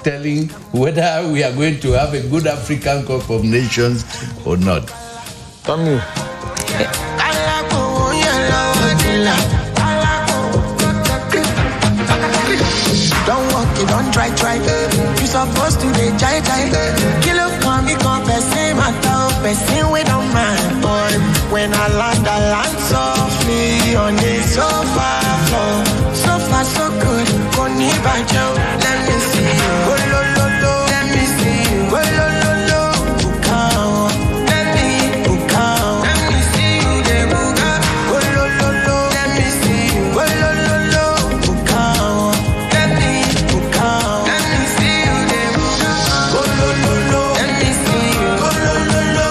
telling whether we are going to have a good African Cup of Nations or not. Tommy. Don't walk it, don't try. You supposed to be jai. Kill up, come, person, person we don't mind, boy. When I land softly on the sofa floor. So far, so good. Konnie, let me see you. Oh, lo, lo, lo. Let me see you. Oh, lo, lo, lo. Bukao. Let me bukao. Let me see you, de buka. Oh, lo, lo, lo. Let me see you. Oh, lo, lo, lo. Bukao. Let me bukao. Let me see you, de buka. Oh, lo, lo, lo. Let me see you. Oh, lo, lo, lo.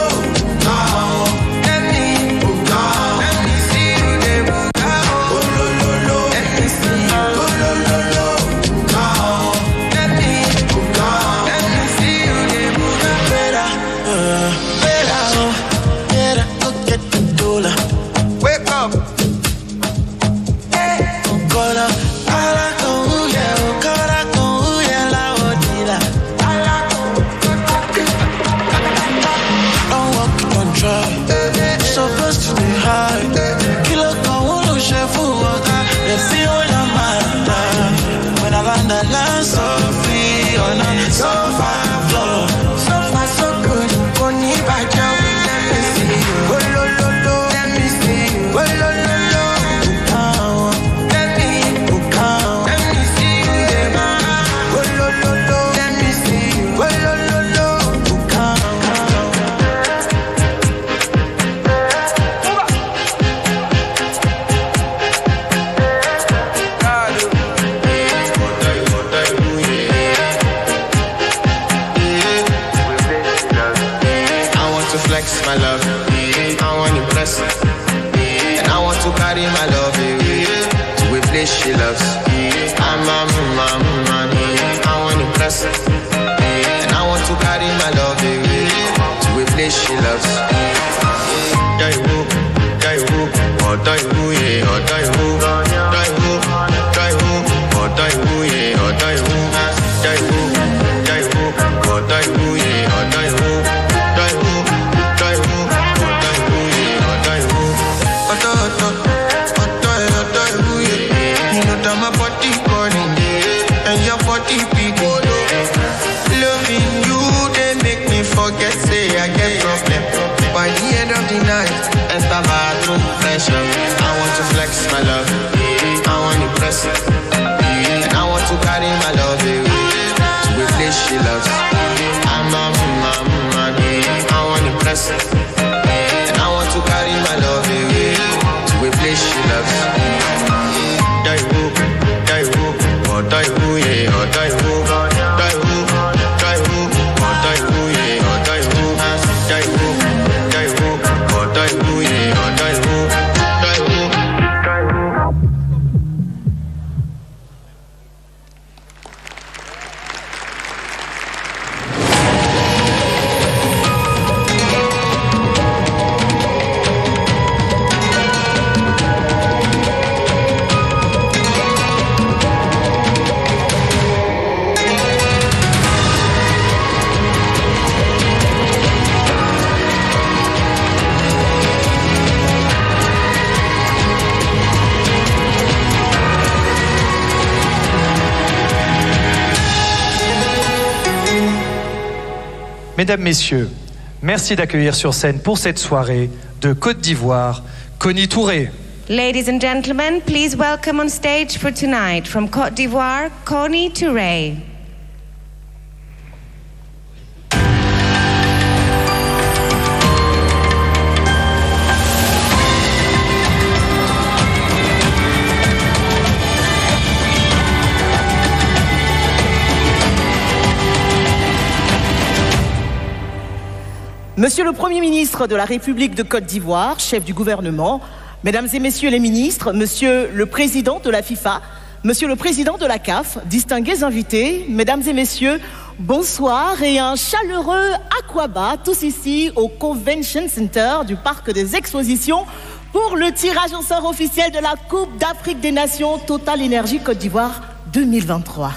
Bukao. Let me bukao. Let me see you, de buka. Oh, lo, lo, lo. Let me see you. Oh, lo, lo, lo. She loves. I'm a money. I want to impress her. And I want to carry my love away to a place she loves. I want to flex my love. I want to impress her. And I want to carry my love away to a place she loves. I'm a money. I want to impress her. And I want to carry my love away to a place she loves. Mesdames, Messieurs, merci d'accueillir sur scène pour cette soirée de Côte d'Ivoire, Konnie TOURÉ. Ladies and gentlemen, please welcome on stage for tonight from Côte d'Ivoire, Konnie TOURÉ. Monsieur le Premier ministre de la République de Côte d'Ivoire, chef du gouvernement, Mesdames et Messieurs les ministres, Monsieur le Président de la FIFA, Monsieur le Président de la CAF, distingués invités, Mesdames et Messieurs, bonsoir et un chaleureux aquaba, tous ici au Convention Center du Parc des Expositions pour le tirage au sort officiel de la Coupe d'Afrique des Nations Total Énergie Côte d'Ivoire 2023.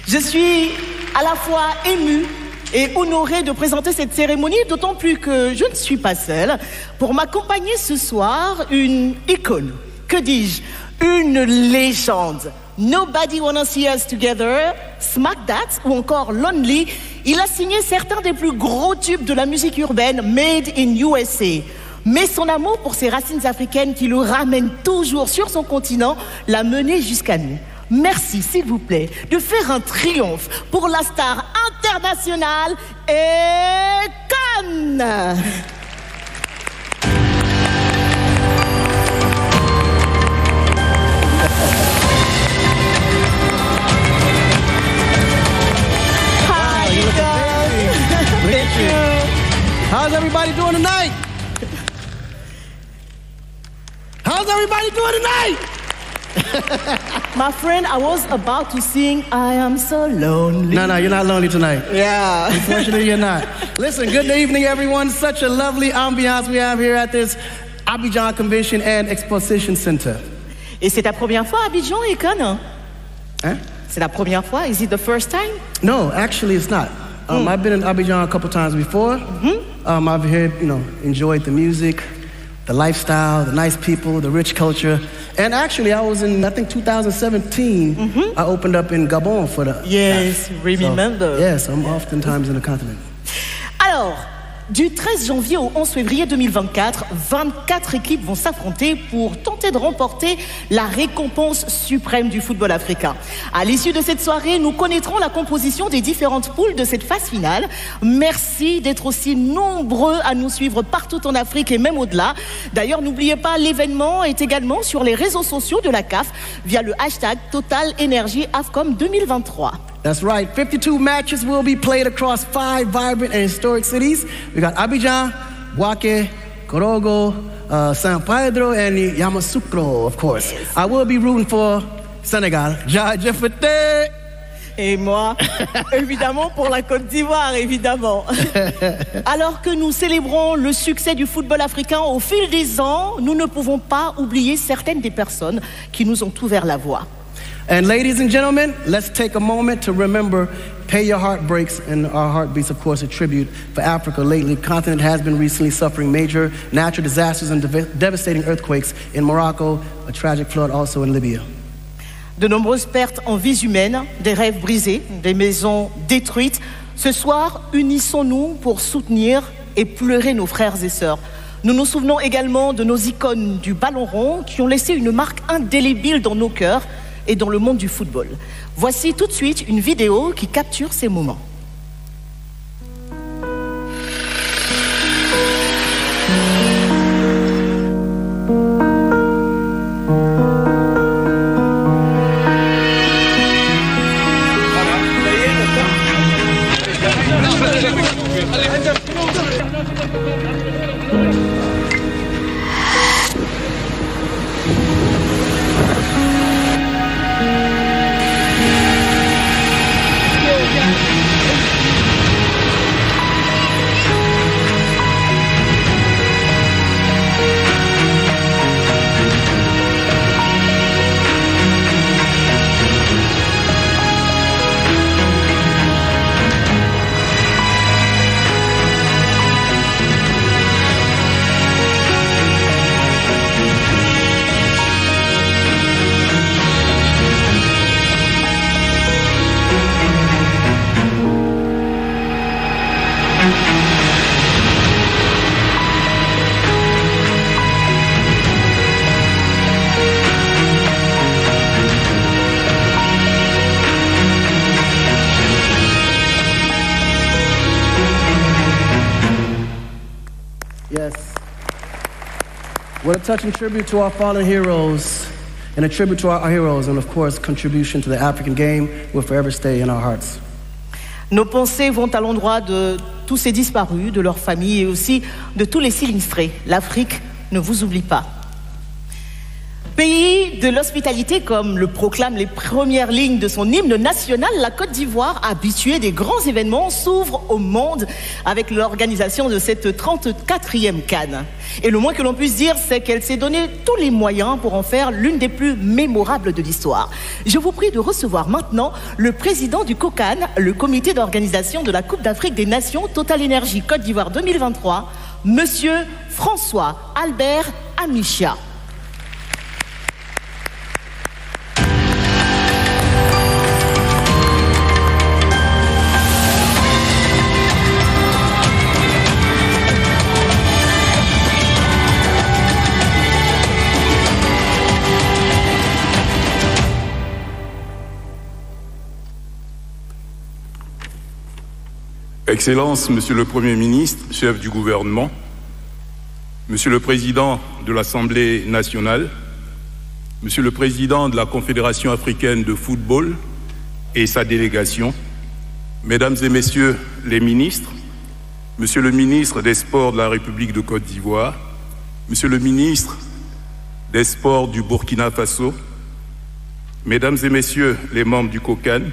Je suis à la fois émue et honorée de présenter cette cérémonie, d'autant plus que je ne suis pas seule. Pour m'accompagner ce soir, une icône, que dis-je, une légende. Nobody Wanna See Us Together, Smack That ou encore Lonely. Il a signé certains des plus gros tubes de la musique urbaine made in USA. Mais son amour pour ses racines africaines qui le ramène toujours sur son continent l'a mené jusqu'à nous. Merci, s'il vous plaît, de faire un triomphe pour la star internationale AKON. Thank you. How's everybody doing tonight? How's everybody doing tonight? My friend, I was about to sing I Am So Lonely. No, you're not lonely tonight. Yeah. Unfortunately, you're not. Listen, good evening, everyone. Such a lovely ambiance we have here at this Abidjan Convention and Exposition Center. Et c'est ta première fois à Abidjan, AKON? Hein? C'est la première fois? Is it the first time? No, actually, it's not. I've been in Abidjan a couple times before. I've here, enjoyed the music, the lifestyle, the nice people, the rich culture. And actually, I was in, I think, 2017. I opened up in Gabon for the... Yes, remember. Yes, I'm oftentimes in the continent. Alors, du 13 janvier au 11 février 2024, 24 équipes vont s'affronter pour tenter de remporter la récompense suprême du football africain. À l'issue de cette soirée, nous connaîtrons la composition des différentes poules de cette phase finale. Merci d'être aussi nombreux à nous suivre partout en Afrique et même au-delà. D'ailleurs, n'oubliez pas, l'événement est également sur les réseaux sociaux de la CAF via le hashtag Total Energy AFCON 2023. That's right. 52 matches will be played across 5 vibrant and historic cities. We got Abidjan, Bouaké, Korogo, San Pedro, and Yamoussoukro, of course. Yes. I will be rooting for Senegal. Jafete. Et moi, évidemment, pour la Côte d'Ivoire, évidemment. Alors que nous célébrons le succès du football africain au fil des ans, nous ne pouvons pas oublier certaines des personnes qui nous ont ouvert la voie. And ladies and gentlemen, let's take a moment to remember Pay Your Heartbreaks and Our Heartbeats, of course, a tribute for Africa. Lately, the continent has been recently suffering major natural disasters and devastating earthquakes in Morocco, a tragic flood also in Libya. De nombreuses pertes en vies humaines, des rêves brisés, des maisons détruites. Ce soir, unissons-nous pour soutenir et pleurer nos frères et sœurs. Nous nous souvenons également de nos icônes du ballon rond qui ont laissé une marque indélébile dans nos cœurs et dans le monde du football. Voici tout de suite une vidéo qui capture ces moments. Yes. What a touching tribute to our fallen heroes, and a tribute to our heroes, and of course, contribution to the African game will forever stay in our hearts. Nos pensées vont à l'endroit de tous ces disparus, de leurs familles et aussi de tous les sinistrés. L'Afrique ne vous oublie pas. Pays de l'hospitalité, comme le proclament les premières lignes de son hymne national, la Côte d'Ivoire, habituée des grands événements, s'ouvre au monde avec l'organisation de cette 34e CAN. Et le moins que l'on puisse dire, c'est qu'elle s'est donné tous les moyens pour en faire l'une des plus mémorables de l'histoire. Je vous prie de recevoir maintenant le président du COCAN, le comité d'organisation de la Coupe d'Afrique des Nations Total Énergie Côte d'Ivoire 2023, Monsieur François Albert Amichia. Excellences, Monsieur le Premier ministre, chef du gouvernement, Monsieur le Président de l'Assemblée nationale, Monsieur le Président de la Confédération africaine de football et sa délégation, Mesdames et Messieurs les ministres, Monsieur le ministre des Sports de la République de Côte d'Ivoire, Monsieur le ministre des Sports du Burkina Faso, Mesdames et Messieurs les membres du COCAN,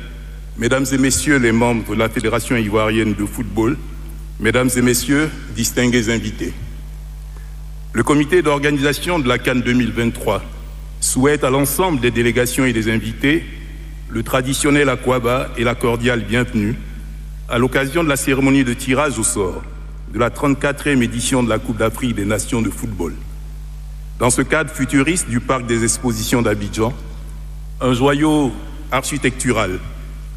Mesdames et Messieurs les membres de la Fédération ivoirienne de football, Mesdames et Messieurs, distingués invités. Le comité d'organisation de la CAN 2023 souhaite à l'ensemble des délégations et des invités le traditionnel aquaba et la cordiale bienvenue à l'occasion de la cérémonie de tirage au sort de la 34e édition de la Coupe d'Afrique des Nations de football. Dans ce cadre futuriste du Parc des Expositions d'Abidjan, un joyau architectural,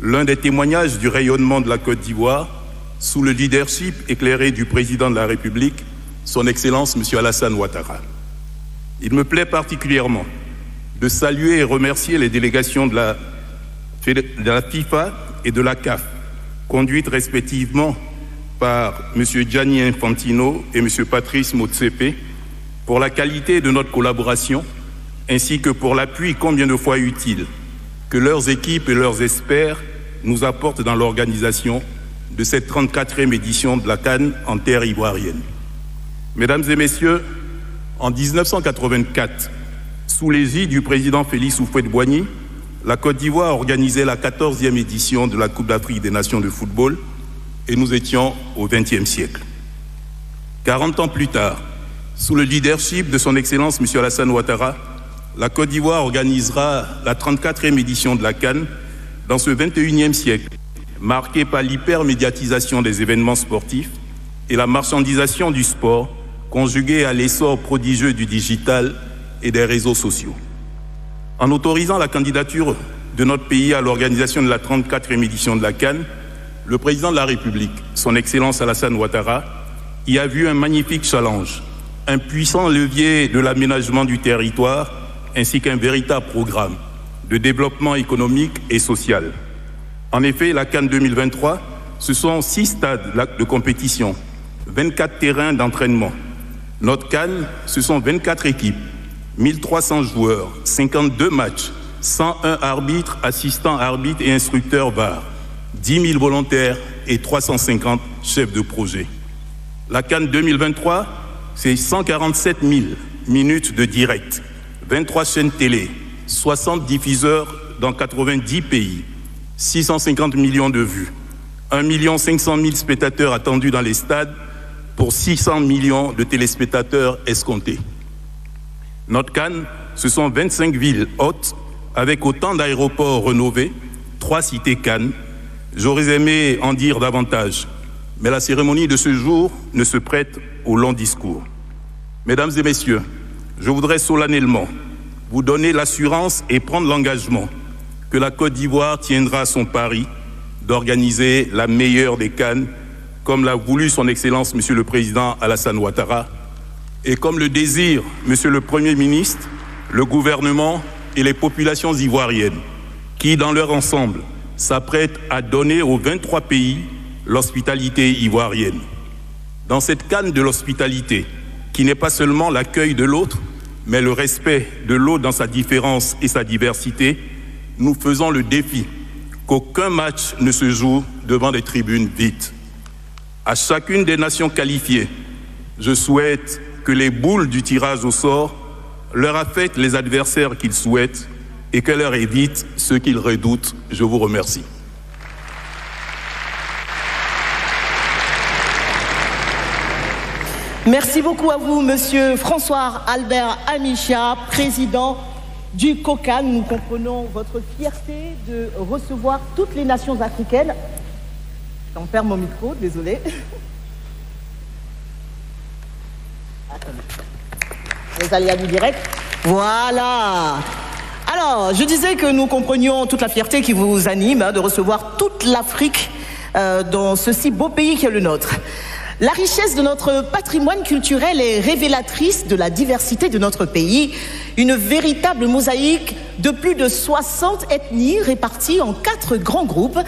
l'un des témoignages du rayonnement de la Côte d'Ivoire, sous le leadership éclairé du président de la République, son Excellence M. Alassane Ouattara. Il me plaît particulièrement de saluer et remercier les délégations de la FIFA et de la CAF, conduites respectivement par M. Gianni Infantino et M. Patrice Motsepe, pour la qualité de notre collaboration, ainsi que pour l'appui combien de fois utile que leurs équipes et leurs experts nous apportent dans l'organisation de cette 34e édition de la CAN en terre ivoirienne. Mesdames et Messieurs, en 1984, sous l'égide du président Félix Houphouët-Boigny, la Côte d'Ivoire organisait la 14e édition de la Coupe d'Afrique des Nations de football et nous étions au XXe siècle. 40 ans plus tard, sous le leadership de son Excellence M. Alassane Ouattara, la Côte d'Ivoire organisera la 34e édition de la CAN dans ce 21e siècle, marqué par l'hypermédiatisation des événements sportifs et la marchandisation du sport, conjuguée à l'essor prodigieux du digital et des réseaux sociaux. En autorisant la candidature de notre pays à l'organisation de la 34e édition de la CAN, le président de la République, son Excellence Alassane Ouattara, y a vu un magnifique challenge, un puissant levier de l'aménagement du territoire, ainsi qu'un véritable programme de développement économique et social. En effet, la CAN 2023, ce sont 6 stades de compétition, 24 terrains d'entraînement. Notre CAN, ce sont 24 équipes, 1300 joueurs, 52 matchs, 101 arbitres, assistants arbitres et instructeurs VAR, 10 000 volontaires et 350 chefs de projet. La CAN 2023, c'est 147 000 minutes de direct, 23 chaînes télé, 60 diffuseurs dans 90 pays, 650 millions de vues, 1 500 000 spectateurs attendus dans les stades pour 600 millions de téléspectateurs escomptés. Notre CAN, ce sont 25 villes hautes avec autant d'aéroports rénovés, 3 cités CAN. J'aurais aimé en dire davantage, mais la cérémonie de ce jour ne se prête au long discours. Mesdames et Messieurs, je voudrais solennellement vous donner l'assurance et prendre l'engagement que la Côte d'Ivoire tiendra son pari d'organiser la meilleure des CAN, comme l'a voulu son Excellence Monsieur le Président Alassane Ouattara, et comme le désire Monsieur le Premier ministre, le gouvernement et les populations ivoiriennes, qui, dans leur ensemble, s'apprêtent à donner aux 23 pays l'hospitalité ivoirienne. Dans cette CAN de l'hospitalité, qui n'est pas seulement l'accueil de l'autre, mais le respect de l'autre dans sa différence et sa diversité, nous faisons le défi qu'aucun match ne se joue devant des tribunes vides. À chacune des nations qualifiées, je souhaite que les boules du tirage au sort leur affecte les adversaires qu'ils souhaitent et qu'elle leur évite ceux qu'ils redoutent. Je vous remercie. Merci beaucoup à vous, Monsieur François Albert Amicha, président du COCAN. Nous comprenons votre fierté de recevoir toutes les nations africaines. J'en perds mon micro, désolé. Les aléas du direct. Voilà. Alors, je disais que nous comprenions toute la fierté qui vous anime de recevoir toute l'Afrique dans ce si beau pays qui est le nôtre. La richesse de notre patrimoine culturel est révélatrice de la diversité de notre pays, une véritable mosaïque de plus de 60 ethnies réparties en 4 grands groupes.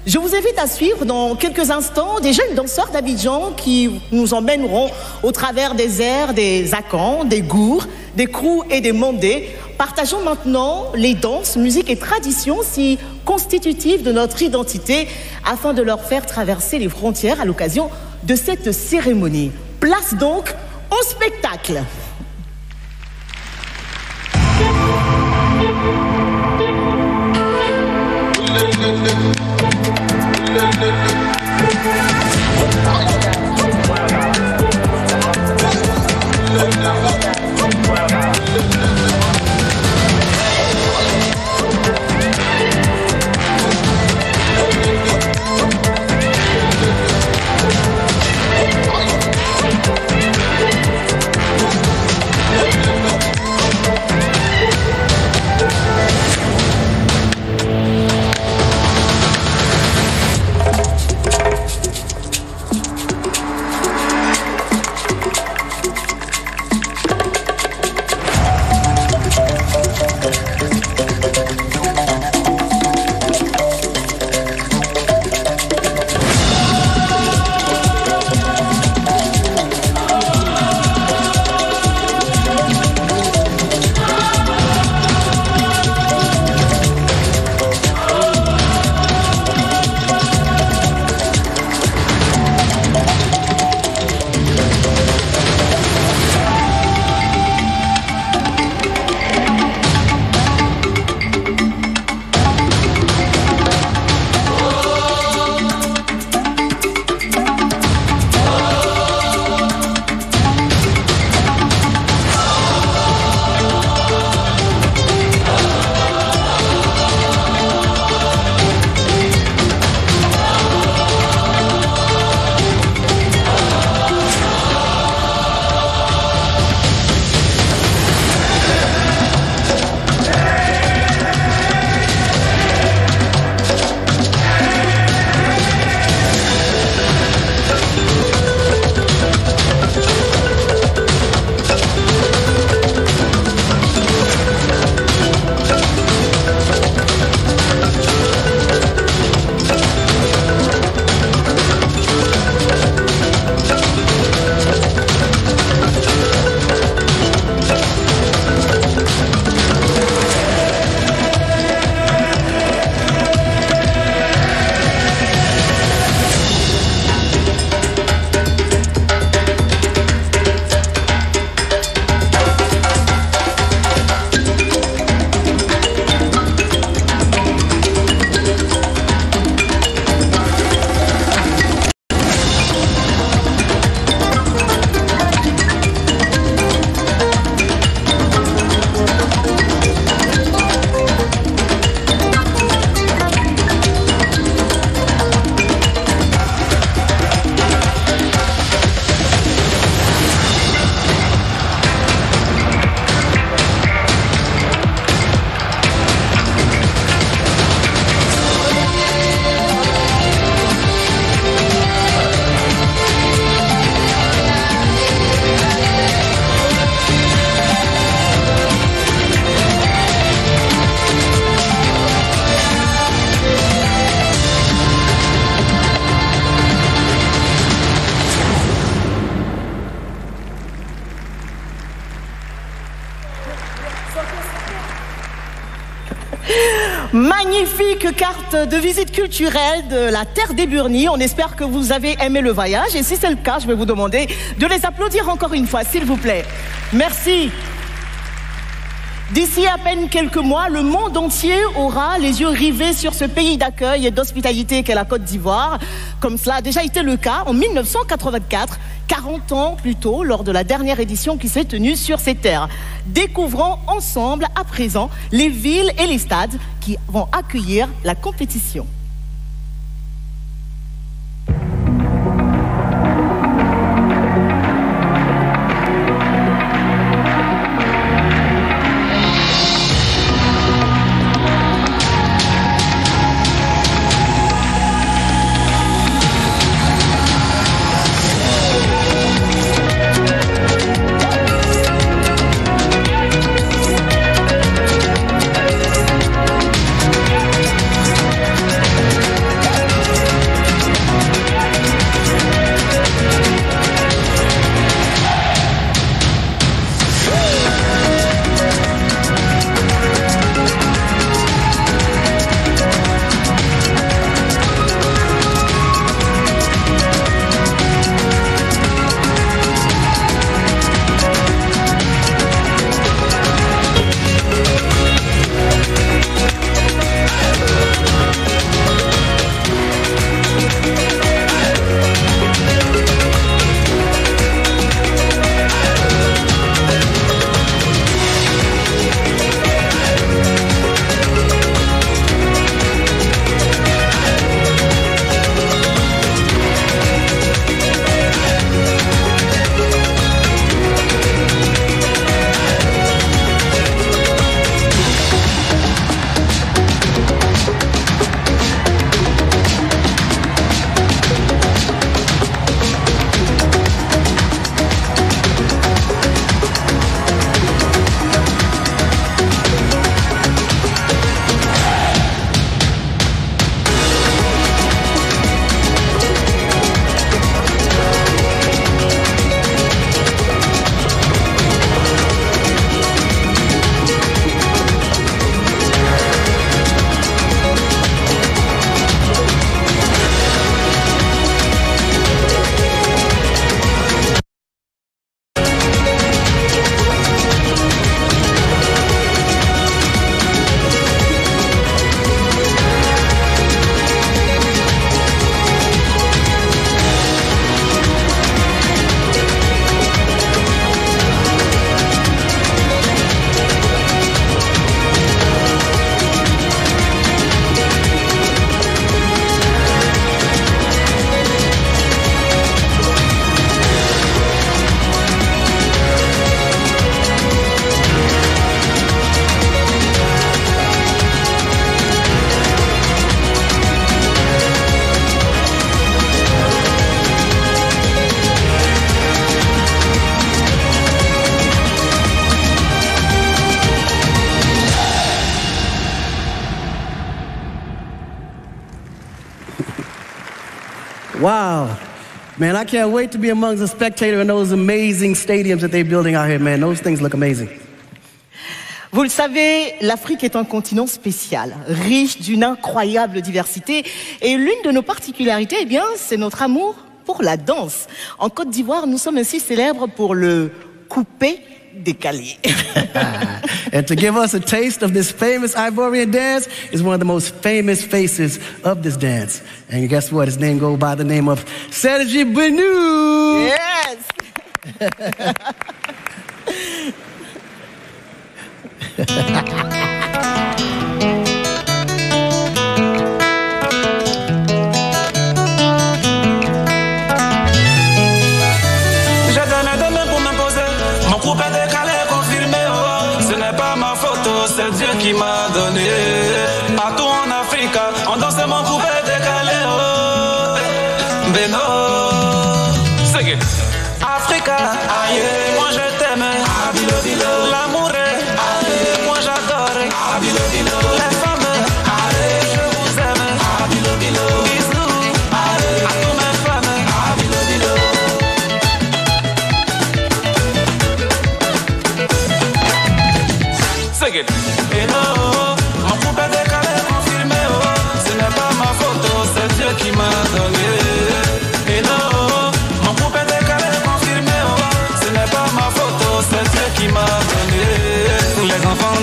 Je vous invite à suivre dans quelques instants des jeunes danseurs d'Abidjan qui nous emmèneront au travers des airs des AKON, des gours, des krous et des mandés. Partageons maintenant les danses, musiques et traditions si constitutives de notre identité afin de leur faire traverser les frontières à l'occasion de cette cérémonie. Place donc au spectacle. Magnifique carte de visite culturelle de la terre des Burnies. On espère que vous avez aimé le voyage. Et si c'est le cas, je vais vous demander de les applaudir encore une fois, s'il vous plaît. Merci. D'ici à peine quelques mois, le monde entier aura les yeux rivés sur ce pays d'accueil et d'hospitalité qu'est la Côte d'Ivoire. Comme cela a déjà été le cas en 1984, 40 ans plus tôt, lors de la dernière édition qui s'est tenue sur ces terres. Découvrons ensemble, à présent, les villes et les stades qui vont accueillir la compétition. Wow. Man, I can't wait to be amongst the spectator in those amazing stadiums that they're building out here, man. Those things look amazing. Vous le savez, l'Afrique est un continent spécial, riche d'une incroyable diversité. Et l'une de nos particularités, eh bien, c'est notre amour pour la danse. En Côte d'Ivoire, nous sommes ainsi célèbres pour le coupé décalé. And to give us a taste of this famous Ivorian dance is one of the most famous faces of this dance. And guess what? His name goes by the name of Serge Benou. Yes! C'est Dieu qui m'a donné. Partout en Afrique, on danse mon coupé décalé. Oh, Beno, c'est que Africa, aïe, moi je t'aime. L'amour est, aïe, moi j'adore. Les femmes, aïe, je vous aime. Bisous, aïe, à toutes mes femmes. C'est que mon coupé décalé confirmé, oh, ce n'est pas ma faute, c'est Dieu qui m'a donné. Et non, mon coupé décalé confirmé, oh, ce n'est pas ma faute, c'est Dieu qui m'a donné. Les enfants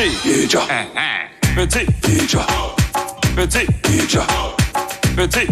Petit. Petit. Petit. Petit.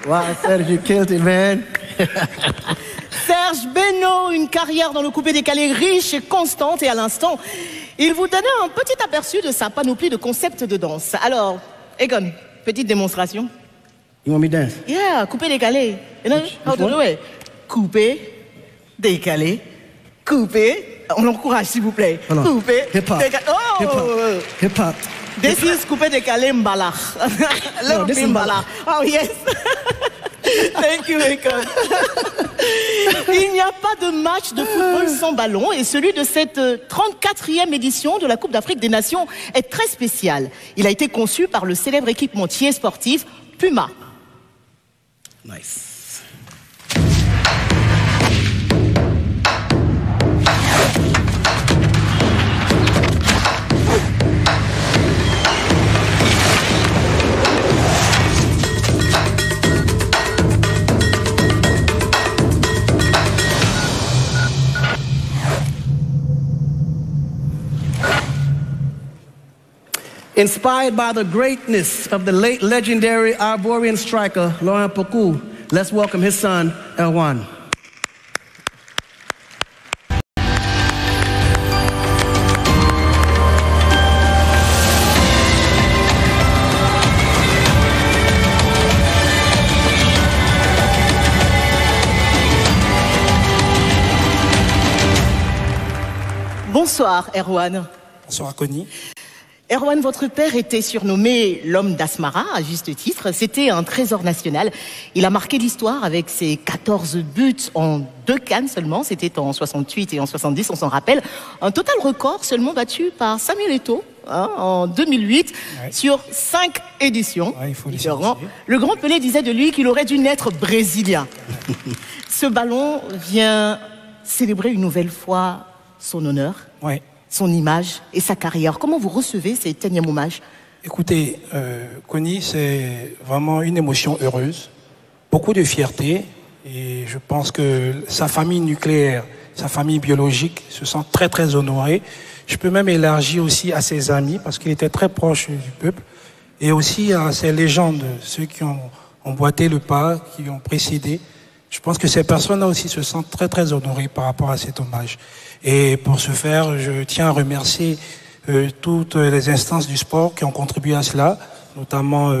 Wow, Serge, you killed it, man. Serge Benoît, une carrière dans le coupé-décalé riche et constante. Et à l'instant, il vous donnait un petit aperçu de sa panoplie de concepts de danse. Alors, Akon, petite démonstration. You want me to dance? Yeah, coupé-décalé. You know how to do it? Coupé, décalé, on l'encourage, s'il vous plaît. Coupé, décalé. Oh! Hip-hop. This is coupé-décalé Mbala. No, this is Mbala. Oh, yes. Thank you, Akon. Il n'y a pas de match de football sans ballon et celui de cette 34e édition de la Coupe d'Afrique des Nations est très spécial. Il a été conçu par le célèbre équipementier sportif Puma. Nice. Inspired by the greatness of the late legendary Ivorian striker, Laurent Pocou, let's welcome his son, Erwan. Bonsoir, Erwan. Bonsoir, Konnie. Erwan, votre père était surnommé l'homme d'Asmara, à juste titre. C'était un trésor national. Il a marqué l'histoire avec ses 14 buts en 2 CAN seulement. C'était en 68 et en 70, on s'en rappelle. Un total record seulement battu par Samuel Eto'o en 2008 sur 5 éditions. Ouais, il faut le grand Pelé disait de lui qu'il aurait dû naître brésilien. Ce ballon vient célébrer une nouvelle fois son honneur. Ouais. Son image et sa carrière. Comment vous recevez cet énième hommage? Écoutez, Konnie, c'est vraiment une émotion heureuse, beaucoup de fierté, Et je pense que sa famille nucléaire, sa famille biologique se sent très très honorée. Je peux même élargir aussi à ses amis, parce qu'il était très proche du peuple, et aussi à ses légendes, ceux qui ont emboîté le pas, qui ont précédé. Je pense que ces personnes-là aussi se sentent très très honorées par rapport à cet hommage. Et pour ce faire, je tiens à remercier toutes les instances du sport qui ont contribué à cela, notamment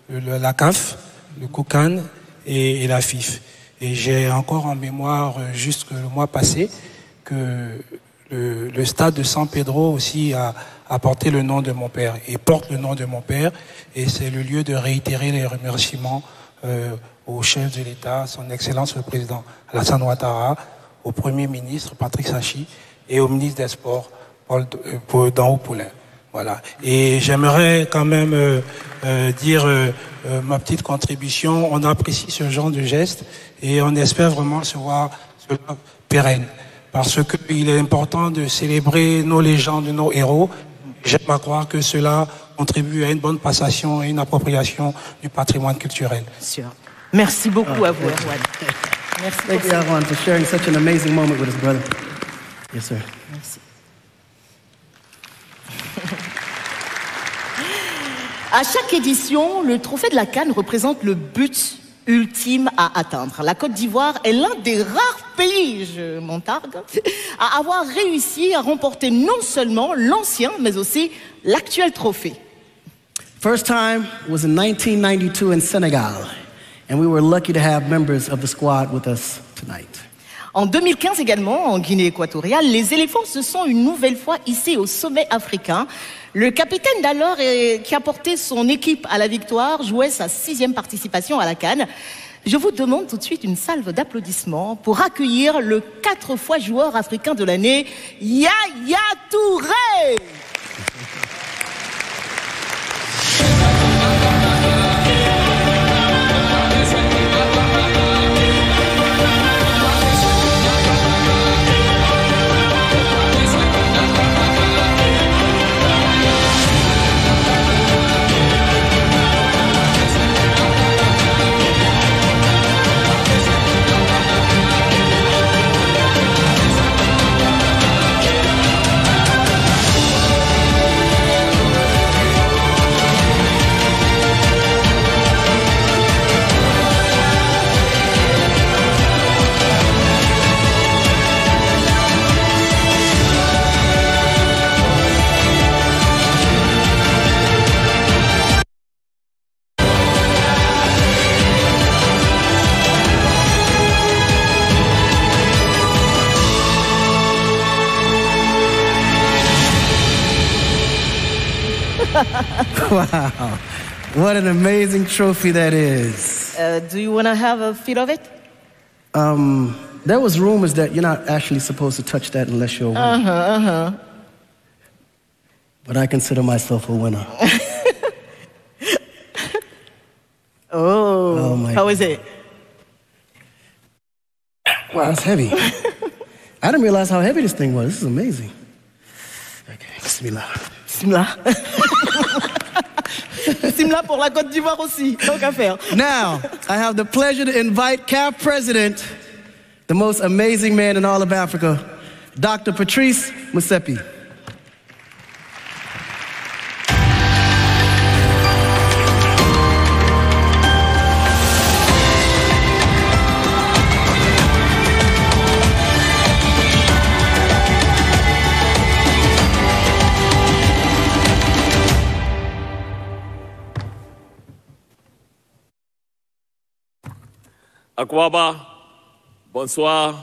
la CAF, le COCAN et la FIF. Et j'ai encore en mémoire, juste le mois passé, que le stade de San Pedro aussi a porté le nom de mon père et porte le nom de mon père. Et c'est le lieu de réitérer les remerciements au chef de l'État, son Excellence le Président Alassane Ouattara, au Premier ministre Patrick Sachi et au ministre des Sports Danho Poulin. Voilà. Et j'aimerais quand même dire ma petite contribution. On apprécie ce genre de geste et on espère vraiment se voir cela pérenne. Parce qu'il est important de célébrer nos légendes, nos héros. J'aime à croire que cela contribue à une bonne passation et une appropriation du patrimoine culturel. Sûr. Merci beaucoup à vous, Erwan. Merci. Thank you, Erwan, for sharing such an amazing moment with his brother. Yes, sir. Merci. À chaque édition, le trophée de la CAN représente le but ultime à atteindre. La Côte d'Ivoire est l'un des rares pays, je m'en targue, à avoir réussi à remporter non seulement l'ancien, mais aussi l'actuel trophée. First time was in 1992 in Senegal, and we were lucky to have members of the squad with us tonight. En 2015 également, en Guinée équatoriale, les éléphants se sont une nouvelle fois hissés au sommet africain. Le capitaine d'alors, qui a porté son équipe à la victoire, jouait sa 6e participation à la CAN. Je vous demande tout de suite une salve d'applaudissements pour accueillir le 4 fois joueur africain de l'année, Yaya Touré. Wow, what an amazing trophy that is. Do you want to have a feel of it? There was rumors that you're not actually supposed to touch that unless you're a winner. But I consider myself a winner. Oh my how God. Is it? Wow, it's heavy. I didn't realize how heavy this thing was. This is amazing. Okay, bismillah. Simla. Simla pour la Côte d'Ivoire aussi, tant qu'à faire. Now, I have the pleasure to invite CAF President, the most amazing man in all of Africa, Dr. Patrice Motsepe. Akwaba, bonsoir.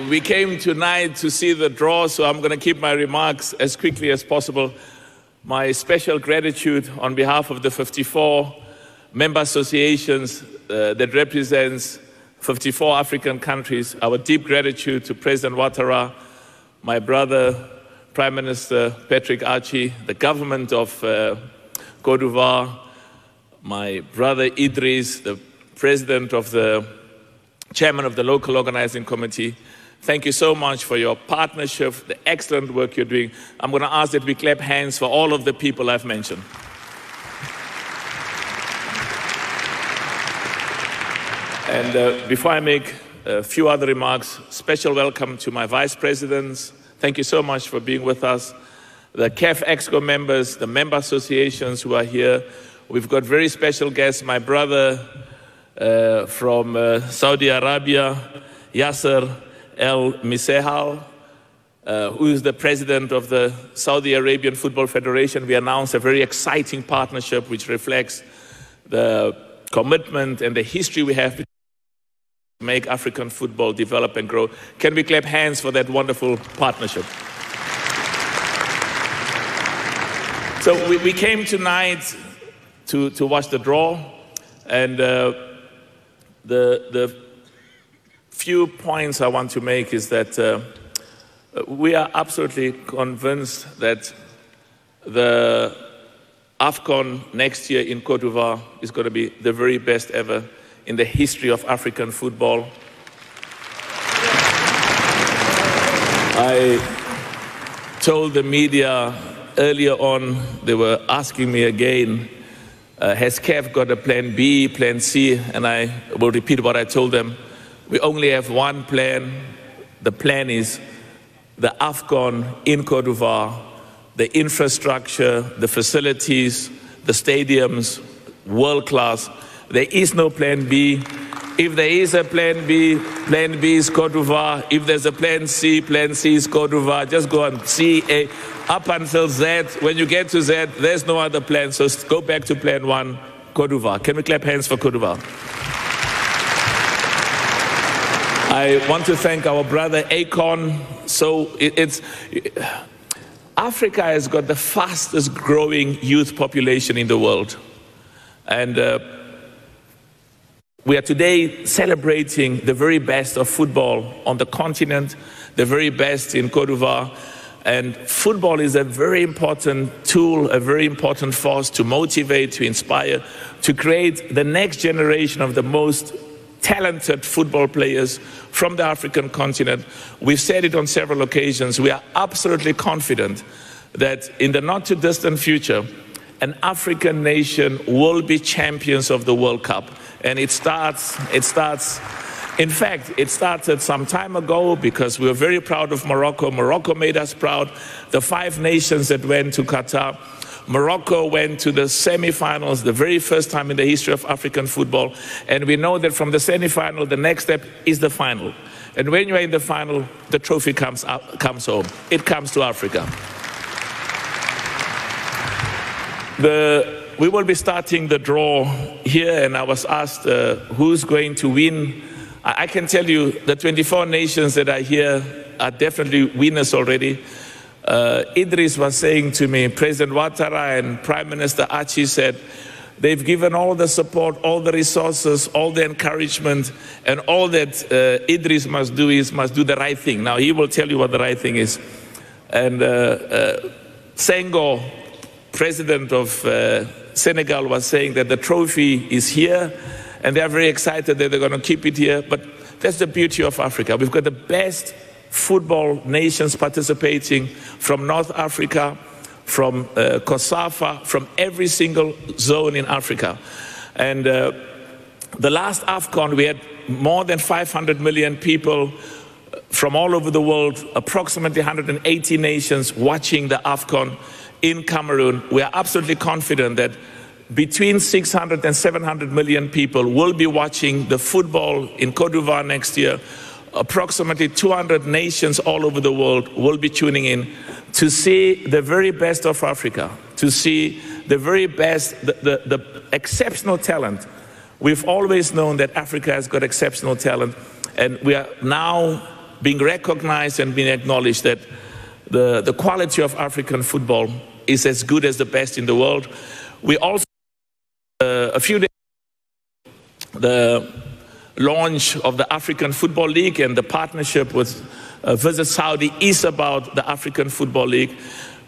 We came tonight to see the draw, so I'm going to keep my remarks as quickly as possible. My special gratitude on behalf of the 54 member associations that represents 54 African countries, our deep gratitude to President Ouattara, my brother, Prime Minister Patrick Archie, the government of Côte d'Ivoire, my brother Idris, the president of the chairman of the local organizing committee. Thank you so much for your partnership, the excellent work you're doing. I'm going to ask that we clap hands for all of the people I've mentioned. And before I make a few other remarks, special welcome to my vice presidents. Thank you so much for being with us. The CAF EXCO members, the member associations who are here. We've got very special guests, my brother from Saudi Arabia, Yasser El Misehal, who is the president of the Saudi Arabian Football Federation. We announced a very exciting partnership which reflects the commitment and the history we have to make African football develop and grow. Can we clap hands for that wonderful partnership? So we came tonight to watch the draw, and the few points I want to make is that we are absolutely convinced that the AFCON next year in Côte d'Ivoire is going to be the very best ever in the history of African football. I told the media earlier on, they were asking me again, has CAF got a plan B, plan C? And I will repeat what I told them. We only have one plan. The plan is the AFCON in Côte d'Ivoire, the infrastructure, the facilities, the stadiums, world class. There is no plan B. If there is a plan B is Côte d'Ivoire. If there's a plan C is Côte d'Ivoire. Just go on C, A, up until Z. When you get to Z, there's no other plan. So go back to plan 1, Côte d'Ivoire. Can we clap hands for Côte d'Ivoire? I want to thank our brother AKON. So Africa has got the fastest growing youth population in the world. And we are today celebrating the very best of football on the continent, the very best in Côte d'Ivoire. And football is a very important tool, a very important force to motivate, to inspire, to create the next generation of the most talented football players from the African continent. We've said it on several occasions. We are absolutely confident that in the not too distant future, an African nation will be champions of the World Cup. And it starts, in fact, it started some time ago because we were very proud of Morocco. Morocco made us proud. The 5 nations that went to Qatar, Morocco went to the semi-finals, the very first time in the history of African football. And we know that from the semi-final, the next step is the final. And when you are in the final, the trophy comes home. It comes to Africa. We will be starting the draw here, and I was asked who's going to win. I can tell you the 24 nations that are here are definitely winners already. Idris was saying to me, President Ouattara and Prime Minister Achi said, they've given all the support, all the resources, all the encouragement, and all that Idris must do do the right thing. Now, he will tell you what the right thing is. And Senghor, President of Senegal, was saying that the trophy is here, and they are very excited that they're going to keep it here. But that's the beauty of Africa. We've got the best football nations participating from North Africa, from COSAFA, from every single zone in Africa. And the last AFCON, we had more than 500 million people from all over the world, approximately 180 nations watching the AFCON in Cameroon. We are absolutely confident that between 600 and 700 million people will be watching the football in Côte d'Ivoire next year. Approximately 200 nations all over the world will be tuning in to see the very best of Africa, to see the very best, the exceptional talent. We've always known that Africa has got exceptional talent, and we are now being recognized and being acknowledged that the quality of African football is as good as the best in the world. We also, a few days ago, the launch of the African Football League and the partnership with Visit Saudi is about the African Football League.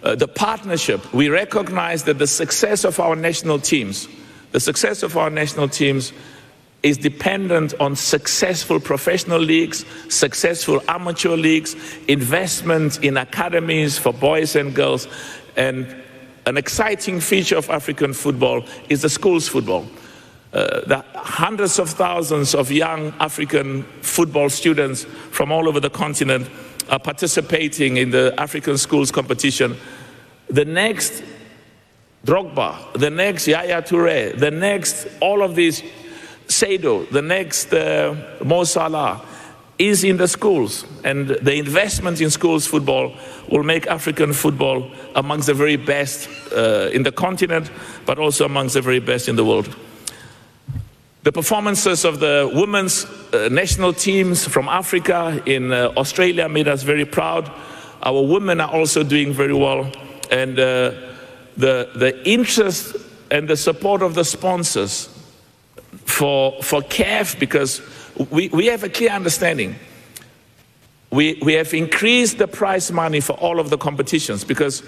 The partnership, we recognize that the success of our national teams, is dependent on successful professional leagues, successful amateur leagues, investment in academies for boys and girls. And an exciting feature of African football is the schools football. the hundreds of thousands of young African football students from all over the continent are participating in the African schools competition. The next Drogba, the next Yaya Touré, the next all of these, Saido, the next Mo Salah, is in the schools, and the investment in schools football will make African football amongst the very best in the continent, but also amongst the very best in the world. The performances of the women's national teams from Africa in Australia made us very proud. Our women are also doing very well, and the interest and the support of the sponsors for CAF, because we have a clear understanding. We have increased the prize money for all of the competitions because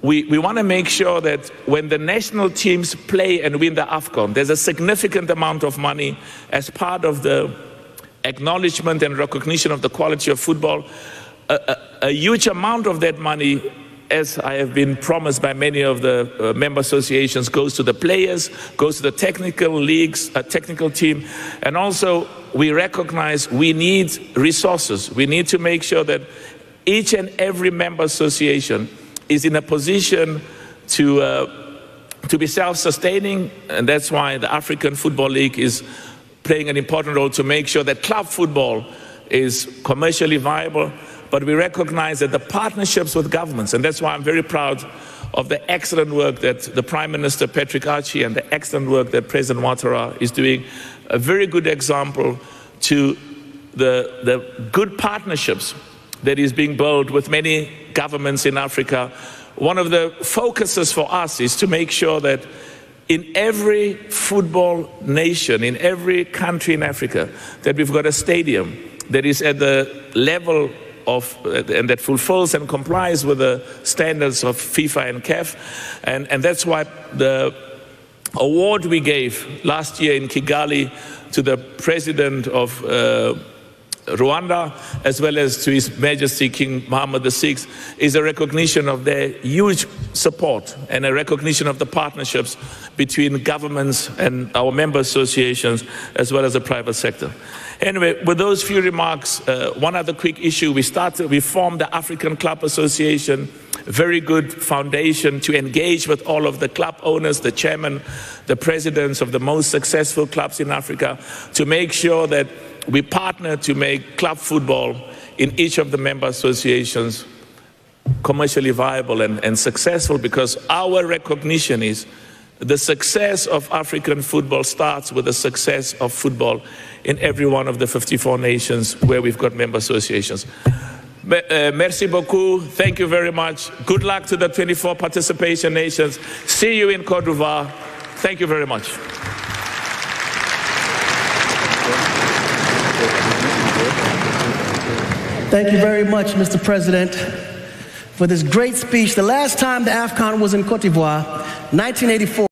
we want to make sure that when the national teams play and win the AFCON, there's a significant amount of money as part of the acknowledgement and recognition of the quality of football. A huge amount of that money, as I have been promised by many of the member associations, goes to the players, goes to the technical leagues, technical team, and also we recognize we need resources. We need to make sure that each and every member association is in a position to be self-sustaining, and that's why the African Football League is playing an important role to make sure that club football is commercially viable. But we recognize that the partnerships with governments, and that's why I'm very proud of the excellent work that the Prime Minister Patrick Archie and the excellent work that President Ouattara is doing, a very good example to the good partnerships that is being built with many governments in Africa. One of the focuses for us is to make sure that in every football nation, in every country in Africa, that we've got a stadium that is at the level of, and that fulfills and complies with the standards of FIFA and CAF. And that's why the award we gave last year in Kigali to the president of Rwanda, as well as to His Majesty King Mohammed VI, is a recognition of their huge support and a recognition of the partnerships between governments and our member associations, as well as the private sector. Anyway, with those few remarks, one other quick issue. We formed the African Club Association, very good foundation to engage with all of the club owners, the chairman, the presidents of the most successful clubs in Africa, to make sure that we partner to make club football in each of the member associations commercially viable and successful, because our recognition is the success of African football starts with the success of football in every one of the 54 nations where we've got member associations. Merci beaucoup. Thank you very much. Good luck to the 24 participation nations. See you in Côte d'Ivoire. Thank you very much. Thank you very much, Mr. President, for this great speech. The last time the AFCON was in Côte d'Ivoire, 1984.